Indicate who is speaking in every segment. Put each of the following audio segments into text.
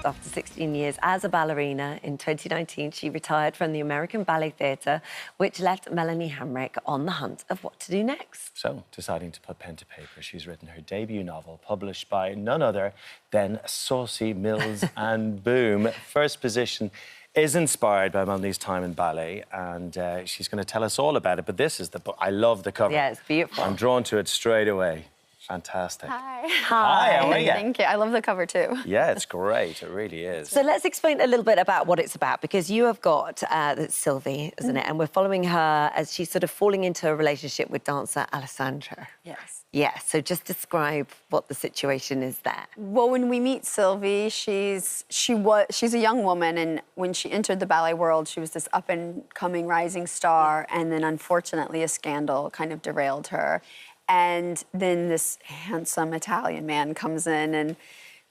Speaker 1: After 16 years as a ballerina, in 2019, she retired from the American Ballet Theatre, which left Melanie Hamrick on the hunt of what to do next.
Speaker 2: So, deciding to put pen to paper, she's written her debut novel, published by none other than Saucy, Mills Boon. First Position is inspired by Melanie's time in ballet, and she's going to tell us all about it. But this is the book. I love the cover.
Speaker 1: Yeah, it's beautiful.
Speaker 2: I'm drawn to it straight away. Fantastic.
Speaker 3: Hi.
Speaker 1: Hi.
Speaker 2: How are you?
Speaker 3: Thank you. I love the cover too.
Speaker 2: Yeah, it's great. It really is.
Speaker 1: So let's explain a little bit about what it's about, because you have got Sylvie, isn't it? And we're following her as she's sort of falling into a relationship with dancer Alessandra.
Speaker 3: Yes.
Speaker 1: Yeah, so just describe what the situation is there.
Speaker 3: Well, when we meet Sylvie, she's a young woman, and when she entered the ballet world, she was this up-and-coming rising star, and then unfortunately a scandal kind of derailed her. And then this handsome Italian man comes in, and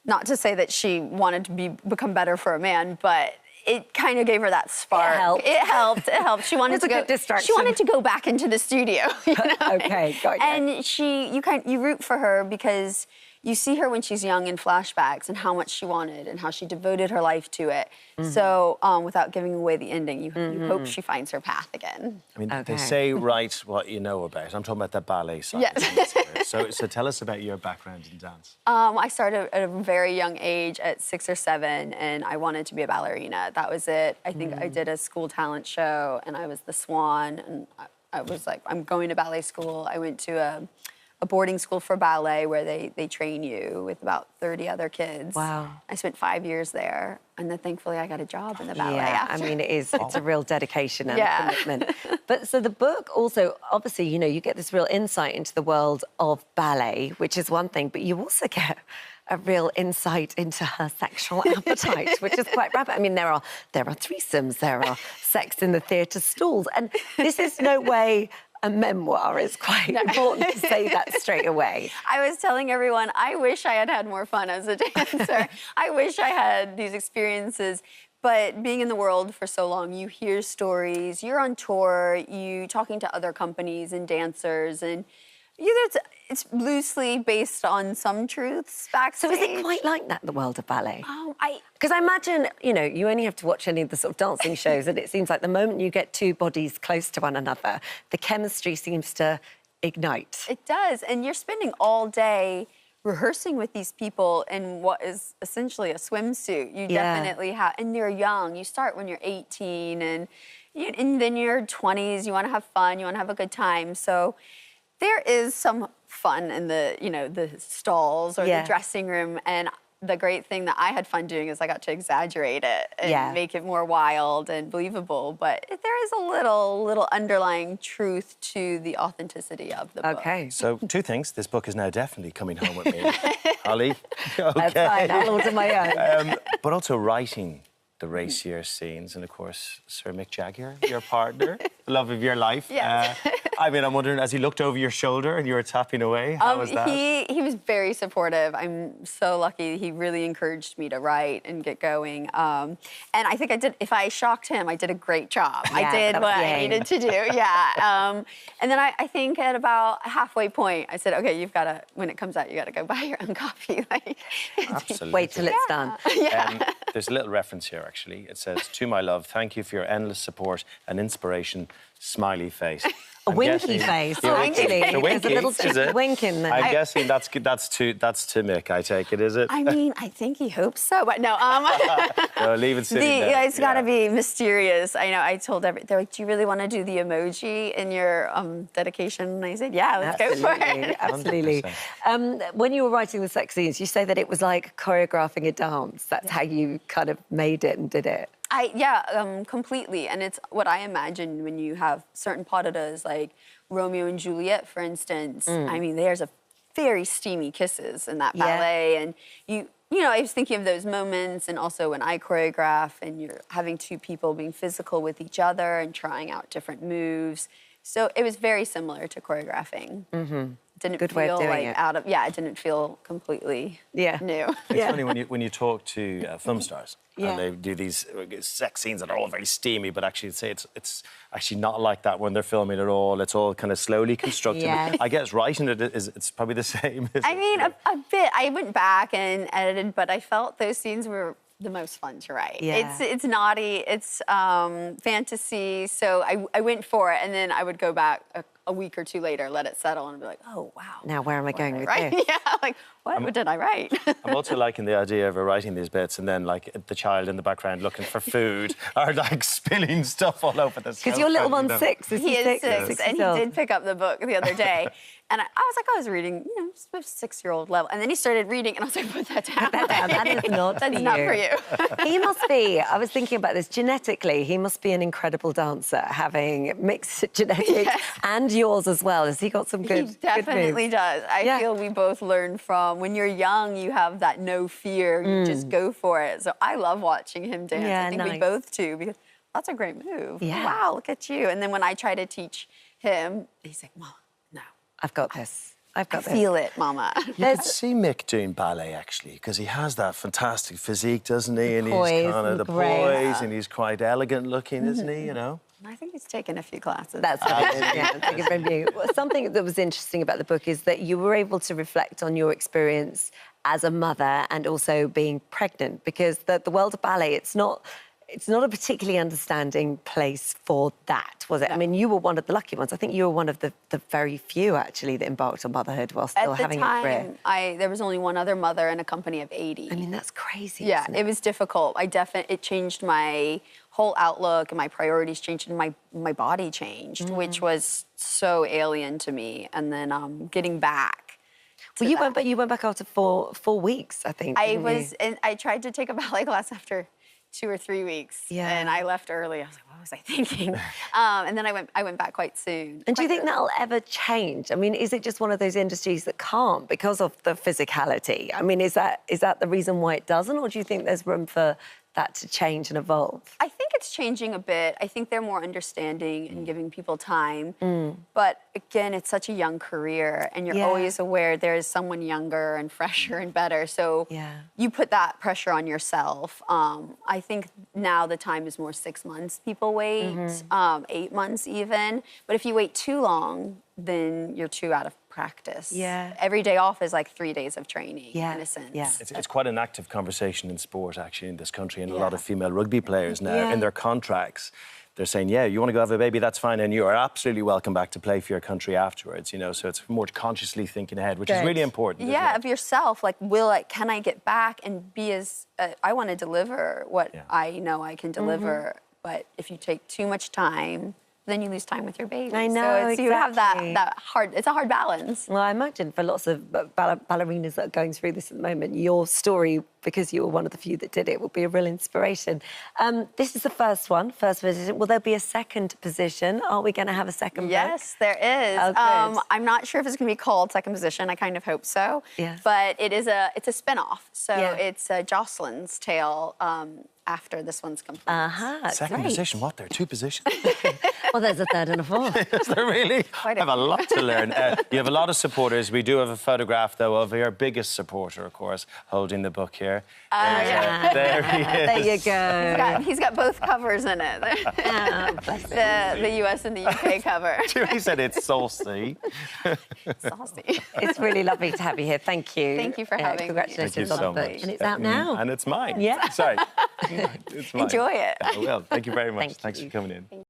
Speaker 3: not to say that she wanted to become better for a man, but it kind of gave her that spark.
Speaker 1: It helped.
Speaker 3: It helped. She wanted
Speaker 1: It's a good distraction.
Speaker 3: She wanted to go back into the studio. You know?
Speaker 1: Okay, got you.
Speaker 3: And you root for her because you see her when she's young in flashbacks and how much she wanted and how she devoted her life to it. Mm-hmm. So without giving away the ending, you hope she finds her path again.
Speaker 2: I mean, they say write what you know about. I'm talking about the ballet side.
Speaker 3: Yes.
Speaker 2: So tell us about your background in dance.
Speaker 3: I started at a very young age, at 6 or 7, and I wanted to be a ballerina. That was it. I think I did a school talent show, and I was the swan, and I was like, I'm going to ballet school. I went to a boarding school for ballet where they train you with about 30 other kids.
Speaker 1: Wow.
Speaker 3: I spent 5 years there, and then thankfully I got a job in the ballet.
Speaker 1: Yeah,
Speaker 3: after.
Speaker 1: I mean, it's a real dedication and a commitment. But so the book also, obviously, you know, you get this real insight into the world of ballet, which is one thing, but you also get a real insight into her sexual appetite, which is quite rapid. I mean, there are threesomes, there are sex in the theatre stalls, and this is no way a memoir. Is quite important to say that straight away.
Speaker 3: I was telling everyone, I wish I had had more fun as a dancer. I wish I had these experiences. But being in the world for so long, you hear stories, you're on tour, you talking to other companies and dancers, and it's loosely based on some truths backstage.
Speaker 1: So is it quite like that, the world of ballet?
Speaker 3: I
Speaker 1: Because I imagine, you know, you only have to watch any of the sort of dancing shows, and it seems like the moment you get two bodies close to one another, the chemistry seems to ignite.
Speaker 3: It does, and you're spending all day rehearsing with these people in what is essentially a swimsuit. You definitely have, and you're young. You start when you're 18, and then you're 20s. You want to have fun. You want to have a good time. So there is some fun in the stalls or the dressing room, and the great thing that I had fun doing is I got to exaggerate it and make it more wild and believable. But there is a little underlying truth to the authenticity of the book.
Speaker 1: Okay.
Speaker 2: So 2 things. This book is now definitely coming home with me. Holly? Okay.
Speaker 1: That's fine. I'll order my own.
Speaker 2: But also writing the racier scenes, and of course, Sir Mick Jagger, your partner, the love of your life.
Speaker 3: Yes.
Speaker 2: I mean, I'm wondering, as he looked over your shoulder and you were tapping away, how was that?
Speaker 3: He was very supportive. I'm so lucky. He really encouraged me to write and get going. And I think I did. If I shocked him, I did a great job. I did what I needed to do. Yeah. And then I think at about a halfway point, I said, "Okay, you've got to. When it comes out, you got to go buy your own copy." Like,
Speaker 2: absolutely.
Speaker 1: Wait till it's done.
Speaker 2: There's a little reference here, actually. It says, "To my love, thank you for your endless support and inspiration." Smiley face.
Speaker 1: A winky face, actually. There's a little cheeky wink in there.
Speaker 2: I'm guessing that's to Mick, I take it, is it?
Speaker 3: I mean, I think he hopes so, but no.
Speaker 2: No, leave it sitting there.
Speaker 3: Yeah, it's got to be mysterious. I know. I told they're like, "Do you really want to do the emoji in your dedication?" And I said, "Yeah, let's go for it."
Speaker 1: Absolutely. When you were writing the sex scenes, you say that it was like choreographing a dance. That's how you kind of made it and did it.
Speaker 3: Completely. And it's what I imagine when you have certain pas de deux, like Romeo and Juliet, for instance. I mean, there's a very steamy kisses in that ballet. And you know, I was thinking of those moments, and also when I choreograph and you're having two people being physical with each other and trying out different moves. So it was very similar to choreographing. Didn't
Speaker 1: Good
Speaker 3: feel
Speaker 1: way of doing
Speaker 3: like
Speaker 1: it.
Speaker 3: it didn't feel completely new.
Speaker 2: It's funny when you talk to film stars and they do these sex scenes that are all very steamy, but actually say it's actually not like that when they're filming at all. It's all kind of slowly constructed. I guess writing it's probably the same.
Speaker 3: I mean, a bit. I went back and edited, but I felt those scenes were the most fun to write.
Speaker 1: Yeah.
Speaker 3: It's naughty, it's fantasy, so I went for it, and then I would go back a week or two later, let it settle, and be like, oh, wow.
Speaker 1: Now, where am I going with
Speaker 3: right?
Speaker 1: this?
Speaker 3: Yeah, like, what did I write?
Speaker 2: I'm also liking the idea of her writing these bits and then, like, the child in the background looking for food or, like, spilling stuff all over the
Speaker 1: Because your little one's 6, is
Speaker 3: He is 6,
Speaker 1: Six
Speaker 3: and
Speaker 1: years
Speaker 3: he
Speaker 1: old?
Speaker 3: did pick up the book the other day. And I was like, I was reading, you know, just a 6-year-old level. And then he started reading, and I was like, put that down.
Speaker 1: That is not
Speaker 3: That's
Speaker 1: for
Speaker 3: not
Speaker 1: you.
Speaker 3: for you.
Speaker 1: He must be, I was thinking about this, genetically, he must be an incredible dancer, having mixed genetics
Speaker 3: Yes.
Speaker 1: and yours as well. Has he got some good
Speaker 3: He definitely
Speaker 1: good moves?
Speaker 3: does. I
Speaker 1: Yeah.
Speaker 3: feel we both learn from, when you're young, you have that no fear, you just go for it. So I love watching him dance.
Speaker 1: Yeah,
Speaker 3: I think we
Speaker 1: nice.
Speaker 3: both do, because that's a great move.
Speaker 1: Yeah.
Speaker 3: Wow, look at you. And then when I try to teach him, he's like, Mom, no.
Speaker 1: I've got this. I've
Speaker 3: I
Speaker 1: got this.
Speaker 3: feel it, Mama.
Speaker 2: You could see Mick doing ballet, actually, because he has that fantastic physique, doesn't he? And
Speaker 1: poise
Speaker 2: he's kind
Speaker 1: and
Speaker 2: of the
Speaker 1: grace.
Speaker 2: poise, and he's quite elegant looking, isn't he, you know?
Speaker 3: I think he's taken a few classes.
Speaker 1: That's what it is, yeah. Take it from you. Well, something that was interesting about the book is that you were able to reflect on your experience as a mother and also being pregnant, because the world of ballet, it's not a particularly understanding place for that, was it? I mean, you were one of the lucky ones. I think you were one of the very few, actually, that embarked on motherhood while still having a career.
Speaker 3: At the time, there was only one other mother in a company of 80.
Speaker 1: I mean, that's crazy.
Speaker 3: Yeah,
Speaker 1: isn't
Speaker 3: it was difficult. It changed my whole outlook, and my priorities changed, and my body changed, which was so alien to me. And then getting back.
Speaker 1: Well, you went back after 4 weeks, I think.
Speaker 3: I
Speaker 1: didn't you?
Speaker 3: was, and I tried to take a ballet class after 2 or 3 weeks.
Speaker 1: Yeah.
Speaker 3: And I left early. I was like, what was I thinking? And then I went back quite soon.
Speaker 1: And do you think that'll ever change? I mean, is it just one of those industries that can't because of the physicality? I mean, is that the reason why it doesn't, or do you think there's room for that to change and evolve?
Speaker 3: I think it's changing a bit. I think they're more understanding and giving people time. But again, it's such a young career, and you're always aware there's someone younger and fresher and better. So you put that pressure on yourself. I think now the time is more 6 months people wait, 8 months even. But if you wait too long, then you're too out of practice.
Speaker 1: Yeah.
Speaker 3: Every day off is like 3 days of training, in a sense.
Speaker 1: Yeah.
Speaker 2: It's quite an active conversation in sport, actually, in this country, and a lot of female rugby players now, in their contracts, they're saying, yeah, you want to go have a baby, that's fine, and you are absolutely welcome back to play for your country afterwards, you know, so it's more consciously thinking ahead, which is really important.
Speaker 3: Yeah, of yourself, like, can I get back and be as, I want to deliver what I know I can deliver, but if you take too much time, then you lose time with your baby.
Speaker 1: I know,
Speaker 3: so
Speaker 1: exactly.
Speaker 3: You have that hard, it's a hard balance.
Speaker 1: Well, I imagine for lots of ballerinas that are going through this at the moment, your story, because you were one of the few that did it, will be a real inspiration. This is the first position. Will there be a second position? Are we going to have a second
Speaker 3: Yes, there is.
Speaker 1: Oh, good.
Speaker 3: I'm not sure if it's going to be called Second Position. I kind of hope so.
Speaker 1: Yeah.
Speaker 3: But it's a spin-off. So it's Jocelyn's tale after this one's complete.
Speaker 2: Second position, what? There are 2 positions?
Speaker 1: Well, there's a third and a fourth.
Speaker 2: Is there really? I have a lot to learn. You have a lot of supporters. We do have a photograph, though, of your biggest supporter, of course, holding the book here. There he is.
Speaker 1: There you go.
Speaker 3: He's got both covers in it. The US and the UK cover.
Speaker 2: He said it's saucy.
Speaker 3: Saucy.
Speaker 1: It's really lovely to have you here. Thank you.
Speaker 3: Thank you for having me.
Speaker 1: Congratulations
Speaker 2: Thank you
Speaker 1: on
Speaker 2: so
Speaker 1: the book.
Speaker 2: much.
Speaker 1: And it's out now.
Speaker 2: And it's mine.
Speaker 1: Yeah.
Speaker 2: Sorry. It's mine.
Speaker 3: Enjoy it.
Speaker 2: I will. Thank you very much.
Speaker 1: Thank
Speaker 2: Thanks
Speaker 1: you.
Speaker 2: for coming in.